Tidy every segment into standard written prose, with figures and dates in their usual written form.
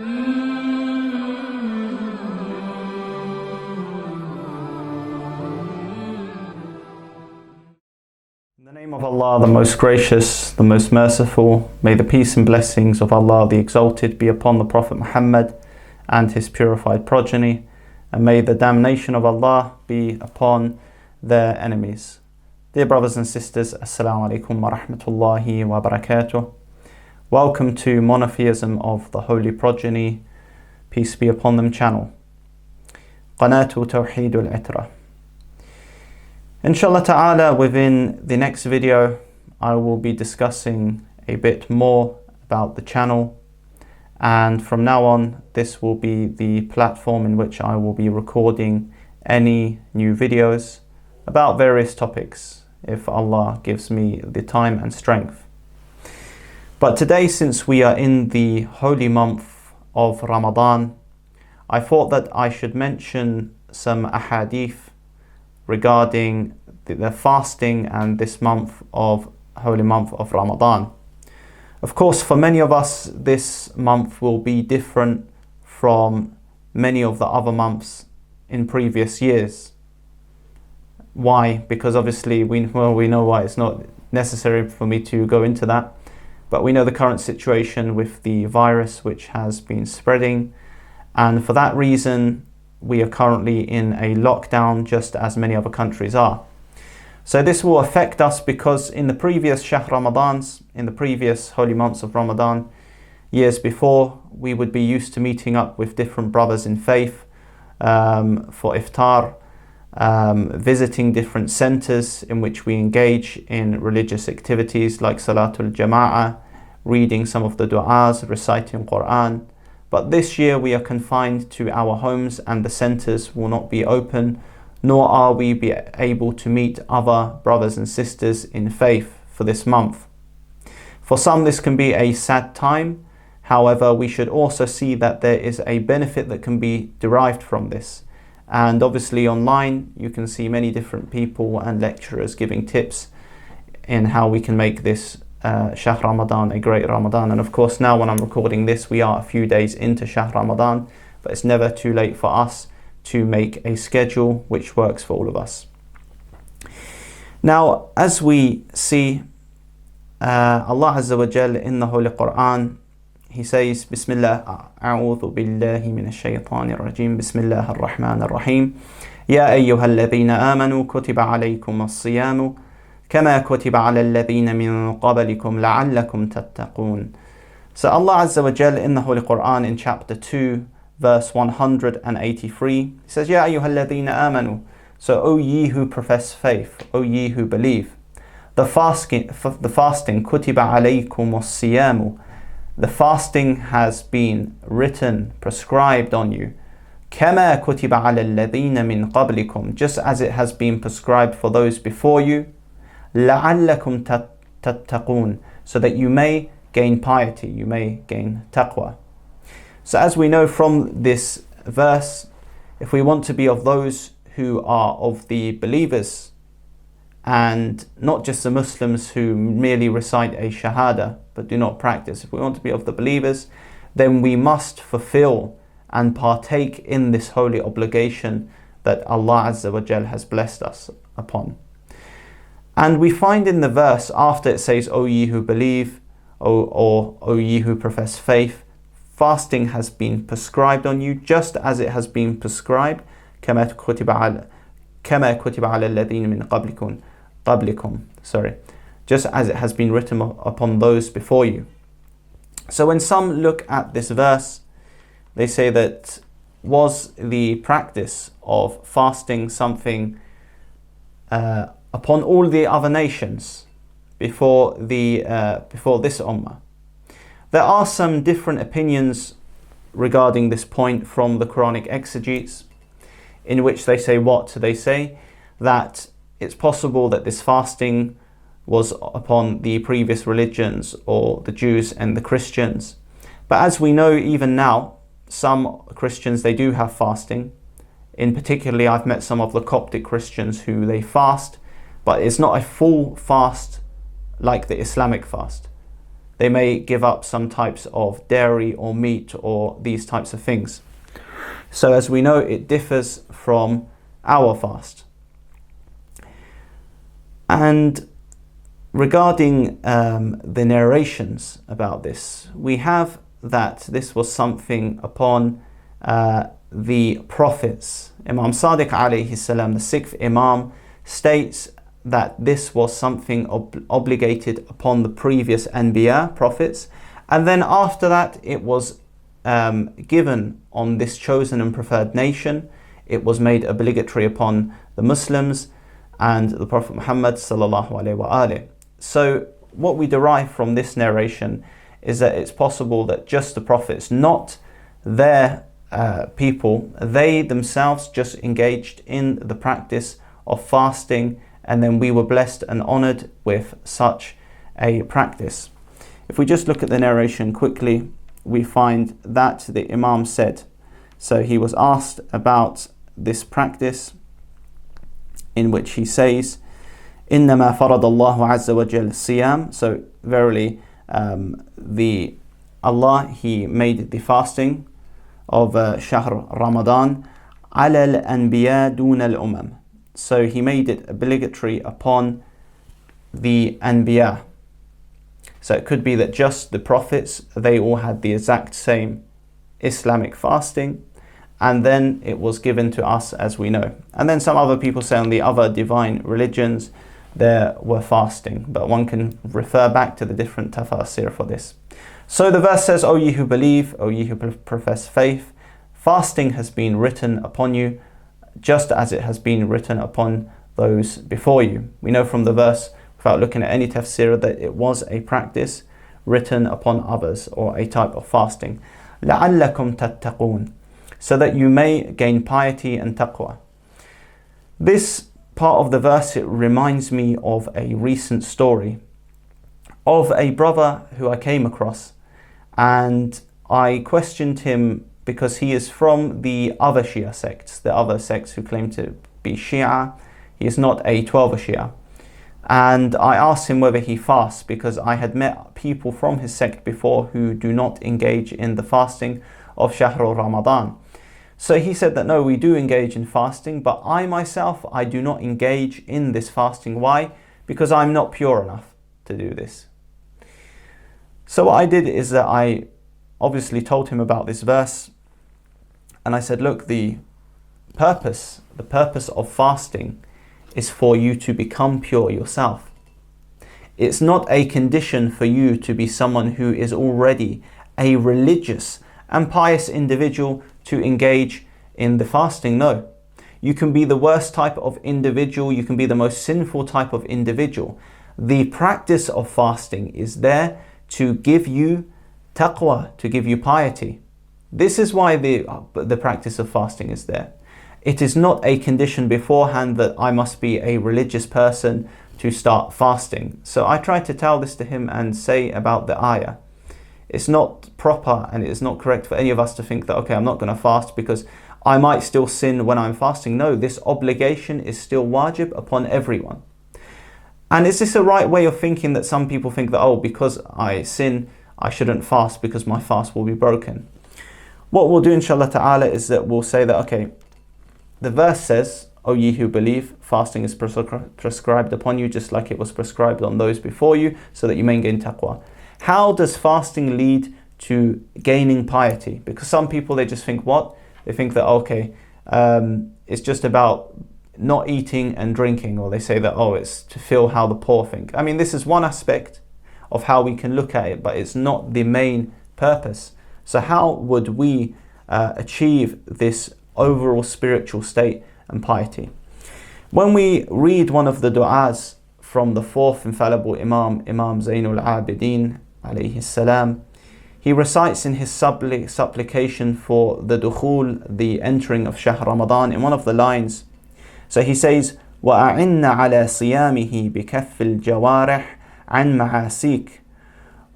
In the name of Allah, the most gracious, the most merciful, may the peace and blessings of Allah the Exalted be upon the Prophet Muhammad and his purified progeny, and may the damnation of Allah be upon their enemies. Dear brothers and sisters, Assalamu alaikum wa rahmatullahi wa barakatuh. Welcome to Monotheism of the Holy Progeny, peace be upon them channel. Qanatu Tawhid al-Itra. Inshallah ta'ala, within the next video, I will be discussing a bit more about the channel. And from now on, this will be the platform in which I will be recording any new videos about various topics, if Allah gives me the time and strength. But today, since we are in the holy month of Ramadan, I thought that I should mention some ahadith regarding the fasting and this month of holy month of Ramadan. Of course, for many of us, this month will be different from many of the other months in previous years. Why? Because obviously we know why. It's not necessary for me to go into that. But we know the current situation with the virus which has been spreading, and for that reason we are currently in a lockdown, just as many other countries are. So this will affect us because in the previous Shahr Ramadans, in the previous holy months of Ramadan, years before, we would be used to meeting up with different brothers in faith for iftar, visiting different centers in which we engage in religious activities like Salatul Jama'ah, reading some of the du'as, reciting Quran. But this year we are confined to our homes and the centers will not be open, nor are we be able to meet other brothers and sisters in faith for this month. For some this can be a sad time. However, we should also see that there is a benefit that can be derived from this. And obviously online you can see many different people and lecturers giving tips in how we can make this Shahr Ramadan a great Ramadan. And of course now when I'm recording this, we are a few days into Shahr Ramadan, but it's never too late for us to make a schedule which works for all of us. Now, as we see, Allah Azza wa Jal in the Holy Quran, He says, Bismillah, A'udhu billahi minash shaytanir rajim, Bismillah ar-Rahman ar-Rahim, Ya ayyuhal ladhina amanu kutiba alaykum as-siyamu, kama kutiba ala alladhina min qablikum la'allakum tattaqun. So Allah Azza wa Jal in the Holy Quran in chapter 2, verse 183, He says, Ya ayyuhal ladhina amanu. So, O ye who profess faith, O ye who believe. The fasting, kutiba alaykum as-siyamu. The fasting has been written, prescribed on you. كَمَا كُتِبَ عَلَى الَّذِينَ مِنْ قَبْلِكُمْ. Just as it has been prescribed for those before you. لَعَلَّكُمْ تَتَّقُونَ. So that you may gain piety, you may gain taqwa. So as we know from this verse, if we want to be of those who are of the believers, and not just the Muslims who merely recite a shahada but do not practice. If we want to be of the believers, then we must fulfill and partake in this holy obligation that Allah Azza wa Jal has blessed us upon. And we find in the verse after it says, O ye who believe, or O ye who profess faith, fasting has been prescribed on you just as it has been prescribed, كما كتب على الذين من قبلكم, just as it has been written upon those before you. So when some look at this verse, they say that was the practice of fasting something upon all the other nations before this ummah? There are some different opinions regarding this point from the Quranic exegetes, in which they say what? They say that it's possible that this fasting was upon the previous religions or the Jews and the Christians. But as we know, even now, some Christians, they do have fasting. In particularly, I've met some of the Coptic Christians who they fast, but it's not a full fast like the Islamic fast. they may give up some types of dairy or meat or these types of things. So as we know, it differs from our fast. And regarding the narrations about this, we have that this was something upon the prophets. Imam Sadiq alayhi salam, the sixth Imam, states that this was something obligated upon the previous Anbiya, prophets, and then after that it was given on this chosen and preferred nation. It was made obligatory upon the Muslims and the Prophet Muhammad sallallahu alaihi wasallam. So what we derive from this narration is that it's possible that just the prophets, not their people, they themselves just engaged in the practice of fasting, and then we were blessed and honored with such a practice. If we just look at the narration quickly, we find that the Imam said, so he was asked about this practice, in which he says, إنما فرض الله عز وجل الصيام. So verily, Allah, He made the fasting of Shahr Ramadan على الأنبياء دون الأمم. So He made it obligatory upon the Anbiya. So it could be that just the prophets, they all had the exact same Islamic fasting, and then it was given to us, as we know. And then some other people say on the other divine religions there were fasting, but one can refer back to the different tafasir for this. So the verse says, O ye who believe, O ye who profess faith, fasting has been written upon you, just as it has been written upon those before you. We know from the verse, without looking at any tafsir, that it was a practice written upon others, or a type of fasting. لَعَلَّكُمْ تَتَّقُونَ, so that you may gain piety and taqwa. This part of the verse, it reminds me of a recent story of a brother who I came across, and I questioned him because he is from the other Shia sects, the other sects who claim to be Shia. He is not a 12er Shia. And I asked him whether he fasts, because I had met people from his sect before who do not engage in the fasting of Shahr Ramadan. So he said that no, we do engage in fasting, but I myself, I do not engage in this fasting. Why? Because I'm not pure enough to do this. So what I did is that I obviously told him about this verse, and I said, look, the purpose of fasting is for you to become pure yourself. It's not a condition for you to be someone who is already a religious and pious individual to engage in the fasting. No, you can be the worst type of individual, you can be the most sinful type of individual. The practice of fasting is there to give you taqwa, to give you piety. This is why the practice of fasting is there. It is not a condition beforehand that I must be a religious person to start fasting. So I tried to tell this to him and say about the ayah. It's not proper and it is not correct for any of us to think that, okay, I'm not going to fast because I might still sin when I'm fasting. No, this obligation is still wajib upon everyone. And is this a right way of thinking, that some people think that, oh, because I sin, I shouldn't fast because my fast will be broken? What we'll do, inshallah ta'ala, is that we'll say that, okay, the verse says, O ye who believe, fasting is prescribed upon you just like it was prescribed on those before you, so that you may gain taqwa. How does fasting lead to gaining piety? Because some people, they just think what? They think that, okay, it's just about not eating and drinking, or they say that, oh, it's to feel how the poor think. I mean, this is one aspect of how we can look at it, but it's not the main purpose. So how would we achieve this overall spiritual state and piety? When we read one of the du'as from the fourth infallible Imam, Imam Zainul Abidin alayhi salam, he recites in his supplication for the dukhul, the entering of Shahr Ramadan, in one of the lines. So he says, وَأَعِنَّ عَلَى صِيَامِهِ بِكَفِّ الْجَوَارِحِ عَنْ مَعَاسِيكَ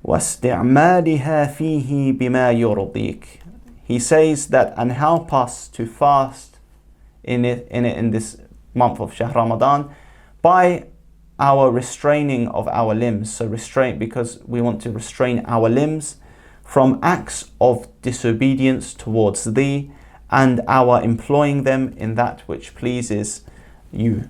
وَاسْتِعْمَالِهَا فِيهِ بِمَا يُرْضِيكَ. He says that, and help us to fast in this month of Shahr Ramadan by our restraining of our limbs. So restraint, because we want to restrain our limbs from acts of disobedience towards thee, and our employing them in that which pleases you.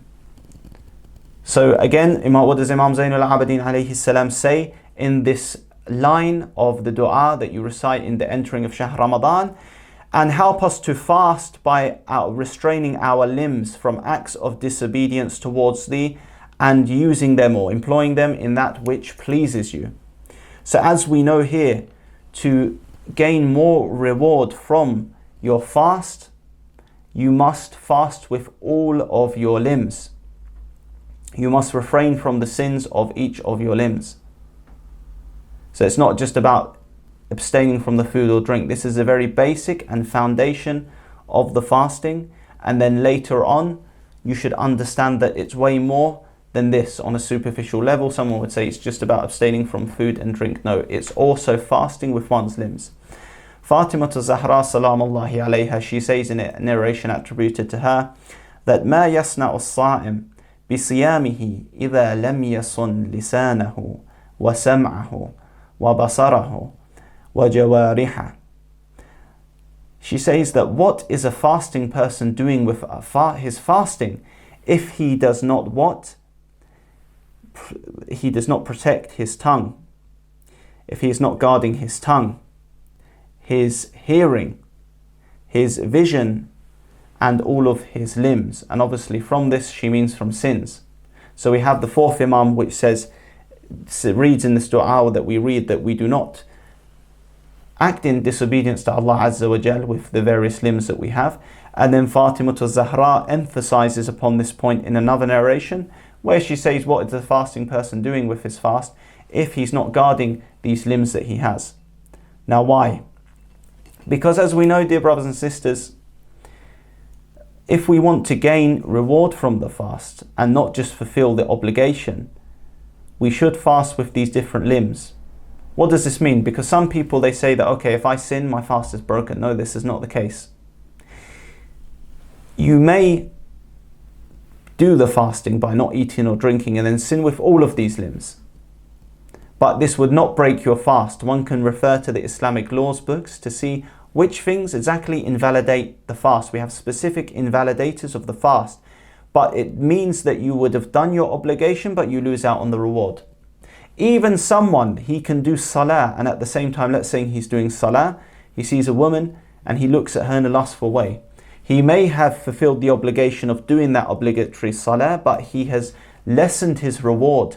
So again, what does Imam Zainul Abidin alayhi salam say in this line of the dua that you recite in the entering of Shahr Ramadan? And help us to fast by restraining our limbs from acts of disobedience towards thee, and using them or employing them in that which pleases you. So as we know here, to gain more reward from your fast, you must fast with all of your limbs. You must refrain from the sins of each of your limbs. So it's not just about abstaining from the food or drink. This is a very basic and foundation of the fasting. And then later on, you should understand that it's way more than this on a superficial level. Someone would say it's just about abstaining from food and drink. No, it's also fasting with one's limbs. Fatima Zahra salamullahi alayha, she says in a narration attributed to her that ما يصنع الصائم بصيامه إذا لم يصن لسانه وسمعه وبصره وجوارحه. She says that what is a fasting person doing with his fasting if he does not what? He does not protect his tongue, if he is not guarding his tongue, his hearing, his vision, and all of his limbs. And obviously from this she means from sins. So we have the fourth Imam which reads in this dua that we read that we do not act in disobedience to Allah Azza wa Jal with the various limbs that we have. And then Fatima Zahra emphasizes upon this point in another narration where she says, what is the fasting person doing with his fast if he's not guarding these limbs that he has? Now why? Because as we know, dear brothers and sisters, if we want to gain reward from the fast and not just fulfill the obligation, we should fast with these different limbs. What does this mean? Because some people, they say that, okay, if I sin, my fast is broken. No, this is not the case. You may do the fasting by not eating or drinking and then sin with all of these limbs, but this would not break your fast. One can refer to the Islamic laws books to see which things exactly invalidate the fast. We have specific invalidators of the fast, but it means that you would have done your obligation, but you lose out on the reward. Even someone, he can do salah, and at the same time, let's say he's doing salah, he sees a woman and he looks at her in a lustful way. He may have fulfilled the obligation of doing that obligatory salah, but he has lessened his reward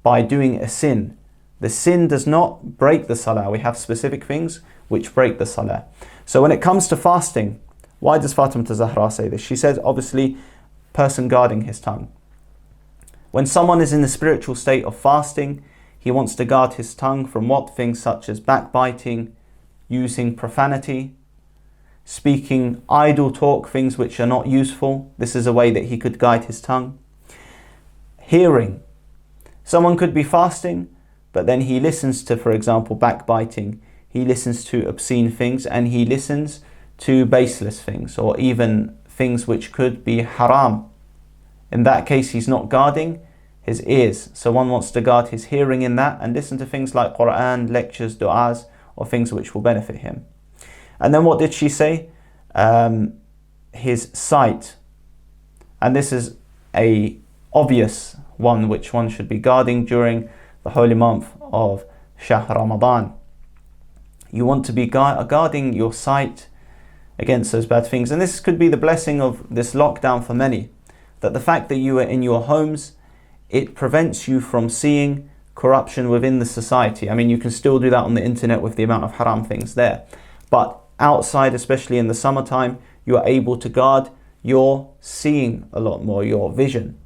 by doing a sin. The sin does not break the salah. We have specific things which break the salah. So when it comes to fasting, why does Fatima Zahra say this? She says, obviously, person guarding his tongue. When someone is in the spiritual state of fasting, he wants to guard his tongue from what? Things such as backbiting, using profanity, speaking idle talk, things which are not useful. This is a way that he could guide his tongue. Hearing. Someone could be fasting, but then he listens to, for example, backbiting. He listens to obscene things, and he listens to baseless things, or even things which could be haram. In that case, he's not guarding his ears. So one wants to guard his hearing in that and listen to things like Quran, lectures, du'as, or things which will benefit him. And then what did she say? His sight. And this is a obvious one which one should be guarding during the holy month of Shahr Ramadan. You want to be guarding your sight against those bad things. And this could be the blessing of this lockdown for many, that the fact that you are in your homes, it prevents you from seeing corruption within the society. I mean, you can still do that on the internet with the amount of haram things there, but outside, especially in the summertime, you are able to guard your seeing a lot more, your vision.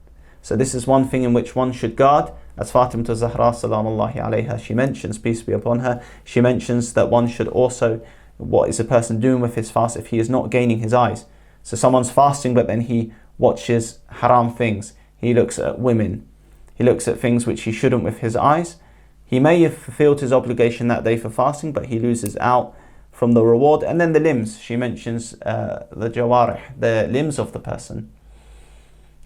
So this is one thing in which one should guard. As Fatima Zahra salamullahi alayha, she mentions, peace be upon her, she mentions that one should also, what is a person doing with his fast if he is not gaining his eyes? So someone's fasting, but then he watches haram things. He looks at women. He looks at things which he shouldn't with his eyes. He may have fulfilled his obligation that day for fasting, but he loses out from the reward. And then the limbs. She mentions the jawarih, the limbs of the person.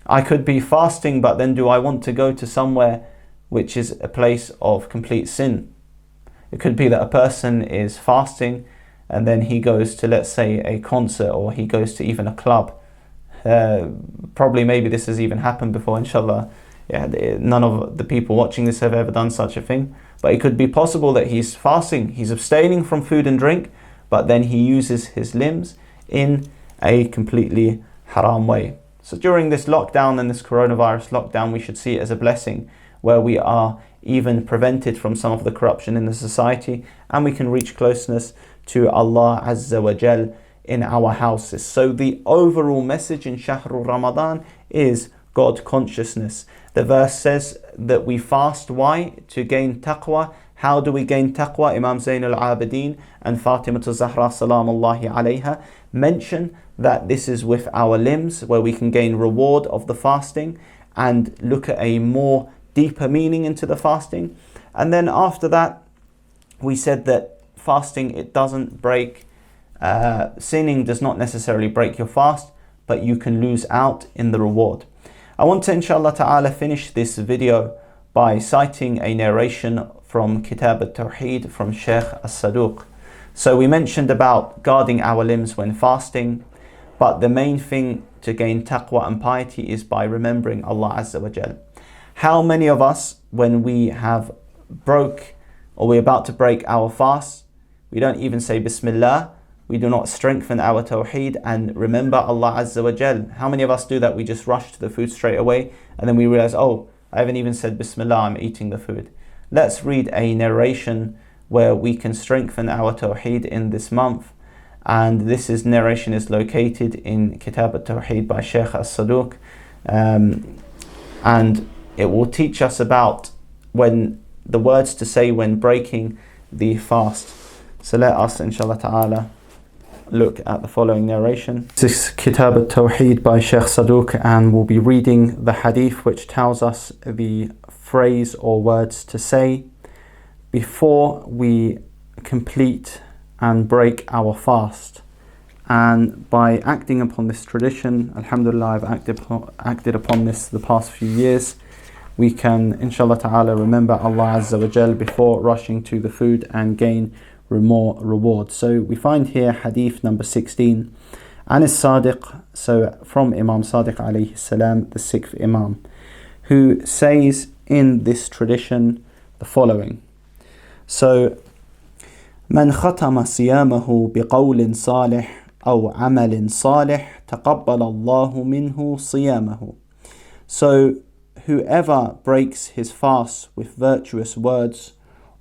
I could be fasting, but then do I want to go to somewhere which is a place of complete sin? It could be that a person is fasting and then he goes to, let's say, a concert, or he goes to even a club. Probably maybe this has even happened before, inshallah. None of the people watching this have ever done such a thing. But it could be possible that he's fasting, he's abstaining from food and drink, but then he uses his limbs in a completely haram way. So during this lockdown and this coronavirus lockdown, we should see it as a blessing, where we are even prevented from some of the corruption in the society, and we can reach closeness to Allah Azza wa Jal in our houses. So the overall message in Shahrul Ramadan is God consciousness. The verse says that we fast. Why? To gain taqwa. How do we gain taqwa? Imam Zain al-Abidin and Fatima Zahra salamullahi alayha mention that this is with our limbs, where we can gain reward of the fasting and look at a more deeper meaning into the fasting. And then after that, we said that fasting, it doesn't break, sinning does not necessarily break your fast, but you can lose out in the reward. I want to, inshallah ta'ala, finish this video by citing a narration from Kitab al-Tawhid from Sheikh As-Saduq. So we mentioned about guarding our limbs when fasting, but the main thing to gain taqwa and piety is by remembering Allah Azza wa Jal. How many of us, when we have broke, or we're about to break our fast, we don't even say Bismillah, we do not strengthen our Tawhid and remember Allah Azza wa Jal? How many of us do that? We just rush to the food straight away, and then we realize, oh, I haven't even said Bismillah, I'm eating the food. Let's read a narration where we can strengthen our Tawhid in this month. And this narration is located in Kitab al-Tawhid by Sheikh As-Saduq. And it will teach us about when the words to say when breaking the fast. So let us, inshallah ta'ala, look at the following narration. This is Kitab al-Tawhid by Sheikh Saduq, and we'll be reading the hadith which tells us the phrase or words to say before we complete and break our fast. And by acting upon this tradition, alhamdulillah, I've acted upon this the past few years, we can, inshallah ta'ala, remember Allah Azza wa Jal before rushing to the food and gain more reward. So we find here hadith number 16, Al-Sadiq, so from Imam Sadiq alayhi salam, the 6th Imam, who says in this tradition the following. So, من ختم صيامه بقول صالح أو عمل صالح تقبل الله منه صيامه. So whoever breaks his fast with virtuous words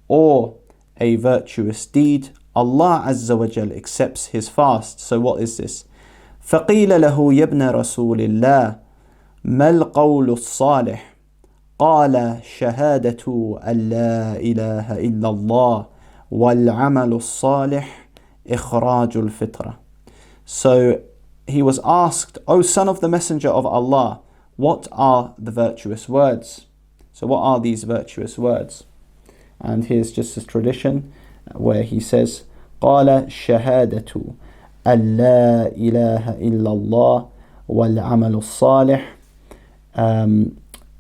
or a virtuous deed, Allah Azza wa Jal accepts his fast. So what is this? فقيل له يا ابن رسول الله ما القول الصالح قال شهادة أن لا إله إلا الله والعمل الصالح إخراج الفطرة. So he was asked, O son of the Messenger of Allah, what are the virtuous words? So what are these virtuous words? And here's just this tradition where he says, قال شهادة أن لا إله إلا الله والعمل الصالح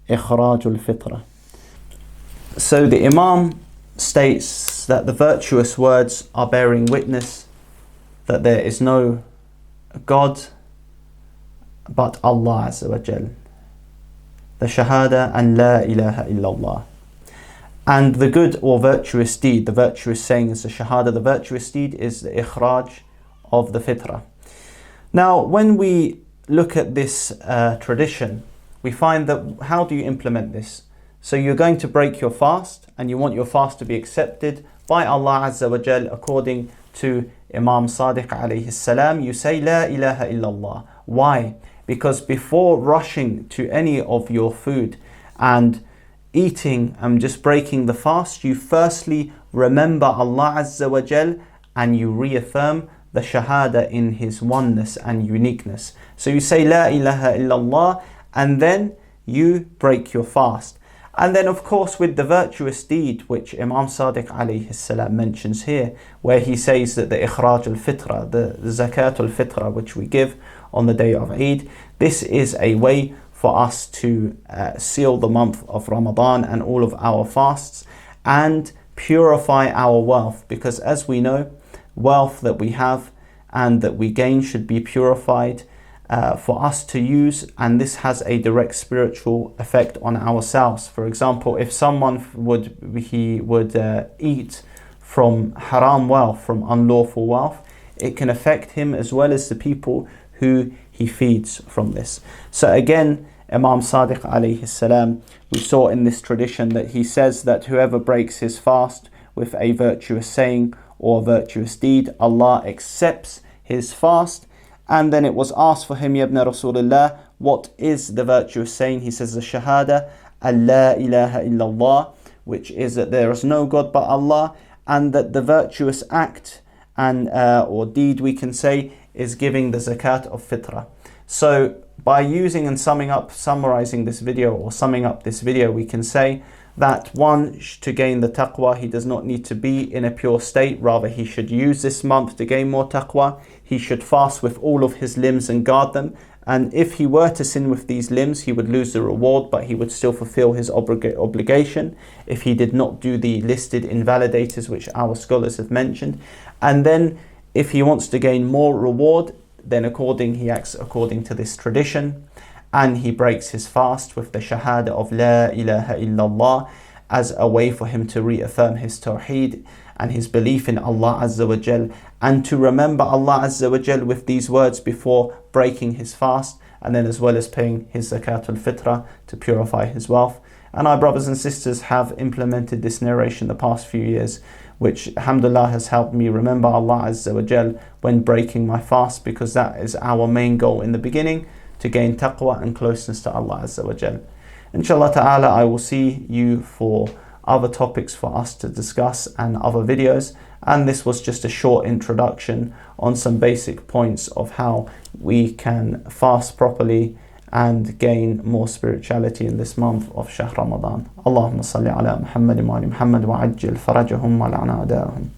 إخراج الفطرة. So the Imam states that the virtuous words are bearing witness that there is no God but Allah Azza wa Jal. The Shahada and La ilaha illallah. And the good or virtuous deed, the virtuous saying is the Shahada, the virtuous deed is the Ikhraj of the Fitrah. Now, when we look at this tradition, we find that how do you implement this? So you're going to break your fast and you want your fast to be accepted by Allah Azza wa Jal according to Imam Sadiq alayhi salam. You say La ilaha illallah. Why? Because before rushing to any of your food and eating and just breaking the fast, you firstly remember Allah Azza wa Jal and you reaffirm the Shahada in His oneness and uniqueness. So you say La ilaha illallah and then you break your fast. And then of course with the virtuous deed which Imam Sadiq alayhi salam mentions here, where he says that the Ikhraj al-Fitra, the Zakat al-Fitra which we give on the day of Eid, this is a way for us to seal the month of Ramadan and all of our fasts and purify our wealth, because as we know, wealth that we have and that we gain should be purified for us to use, and this has a direct spiritual effect on ourselves. For example, if someone would eat from haram wealth, from unlawful wealth, it can affect him as well as the people who he feeds from this. So again, Imam Sadiq alayhi salam, we saw in this tradition that he says that whoever breaks his fast with a virtuous saying or virtuous deed, Allah accepts his fast. And then it was asked for him, Ya ibn Rasulullah, what is the virtuous saying? He says the Shahada, Allah ilaha illallah, which is that there is no God but Allah, and that the virtuous act and or deed, we can say, is giving the zakat of fitrah. So by using and summarizing this video, or summing up this video, we can say that one, to gain the taqwa, he does not need to be in a pure state. Rather, he should use this month to gain more taqwa. He should fast with all of his limbs and guard them. And if he were to sin with these limbs, he would lose the reward, but he would still fulfill his obligation if he did not do the listed invalidators, which our scholars have mentioned. And then if he wants to gain more reward, then he acts according to this tradition, and he breaks his fast with the shahada of La ilaha illallah as a way for him to reaffirm his Tawhid and his belief in Allah Azza wa Jal, and to remember Allah Azza wa Jal with these words before breaking his fast, and then as well as paying his zakat al-fitrah to purify his wealth. And our brothers and sisters have implemented this narration the past few years, which alhamdulillah has helped me remember Allah Azza wa Jal when breaking my fast, because that is our main goal in the beginning, to gain taqwa and closeness to Allah Azza wa Jal. Inshallah ta'ala, I will see you for other topics for us to discuss and other videos, and this was just a short introduction on some basic points of how we can fast properly and gain more spirituality in this month of Shahr Ramadan. Allahumma salli ala Muhammad wa ali Muhammad wa ajjil farajahum wa la'ana a'da'ahum.